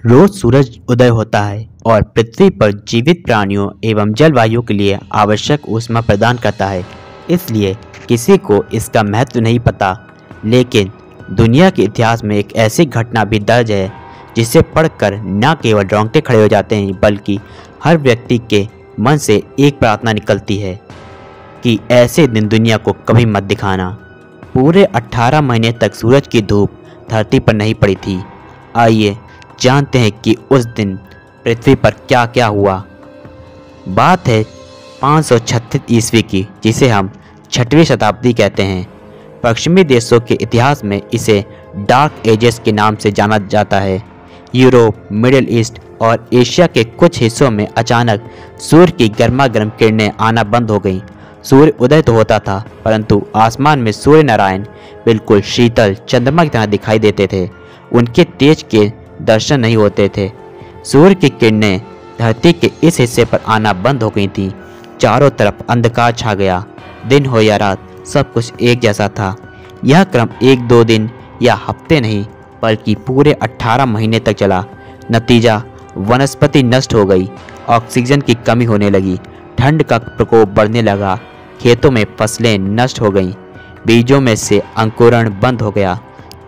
रोज सूरज उदय होता है और पृथ्वी पर जीवित प्राणियों एवं जलवायु के लिए आवश्यक ऊष्मा प्रदान करता है। इसलिए किसी को इसका महत्व नहीं पता, लेकिन दुनिया के इतिहास में एक ऐसी घटना भी दर्ज है जिसे पढ़कर न केवल रोंगटे खड़े हो जाते हैं, बल्कि हर व्यक्ति के मन से एक प्रार्थना निकलती है कि ऐसे दिन दुनिया को कभी मत दिखाना। पूरे 18 महीने तक सूरज की धूप धरती पर नहीं पड़ी थी। आइए जानते हैं कि उस दिन पृथ्वी पर क्या क्या हुआ। बात है 536 ईस्वी की, जिसे हम 6वीं शताब्दी कहते हैं। पश्चिमी देशों के इतिहास में इसे डार्क एजेस के नाम से जाना जाता है। यूरोप, मिडिल ईस्ट और एशिया के कुछ हिस्सों में अचानक सूर्य की गर्मा गर्म किरणें आना बंद हो गईं। सूर्य उदय तो होता था, परंतु आसमान में सूर्य नारायण बिल्कुल शीतल चंद्रमा की तरह दिखाई देते थे। उनके तेज के दर्शन नहीं होते थे। सूर्य की किरणें धरती के इस हिस्से पर आना बंद हो गई थी। चारों तरफ अंधकार छा गया। दिन हो या रात, सब कुछ एक जैसा था। यह क्रम 1-2 दिन या हफ्ते नहीं, बल्कि पूरे 18 महीने तक चला। नतीजा, वनस्पति नष्ट हो गई, ऑक्सीजन की कमी होने लगी, ठंड का प्रकोप बढ़ने लगा, खेतों में फसलें नष्ट हो गईं, बीजों में से अंकुरण बंद हो गया।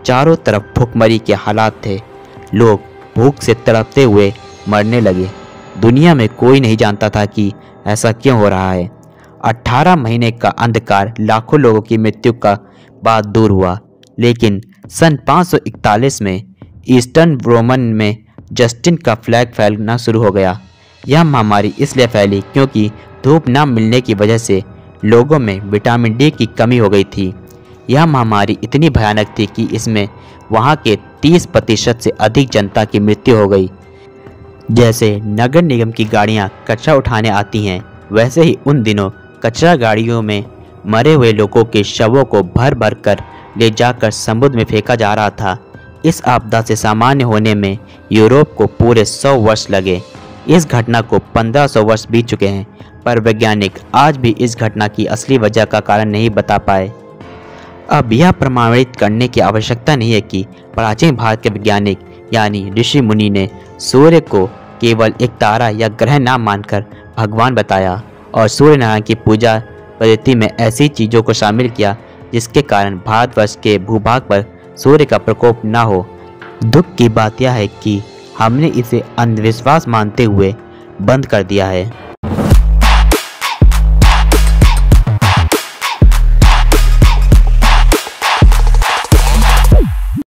चारों तरफ भूखमरी के हालात थे। लोग भूख से तड़पते हुए मरने लगे। दुनिया में कोई नहीं जानता था कि ऐसा क्यों हो रहा है। 18 महीने का अंधकार लाखों लोगों की मृत्यु का बाद दूर हुआ, लेकिन सन 541 में ईस्टर्न रोमन में जस्टिन का फ्लैग फैलना शुरू हो गया। यह महामारी इसलिए फैली क्योंकि धूप न मिलने की वजह से लोगों में विटामिन डी की कमी हो गई थी। यह महामारी इतनी भयानक थी कि इसमें वहाँ के 30% से अधिक जनता की मृत्यु हो गई। जैसे नगर निगम की गाड़ियाँ कचरा उठाने आती हैं, वैसे ही उन दिनों कचरा गाड़ियों में मरे हुए लोगों के शवों को भर भर कर ले जाकर समुद्र में फेंका जा रहा था। इस आपदा से सामान्य होने में यूरोप को पूरे 100 वर्ष लगे। इस घटना को 1500 वर्ष बीत चुके हैं, पर वैज्ञानिक आज भी इस घटना की असली वजह का कारण नहीं बता पाए। अब यह प्रमाणित करने की आवश्यकता नहीं है कि प्राचीन भारत के वैज्ञानिक यानी ऋषि मुनि ने सूर्य को केवल एक तारा या ग्रह न मानकर भगवान बताया और सूर्य नारायण की पूजा पद्धति में ऐसी चीज़ों को शामिल किया जिसके कारण भारतवर्ष के भूभाग पर सूर्य का प्रकोप न हो। दुख की बात यह है कि हमने इसे अंधविश्वास मानते हुए बंद कर दिया है।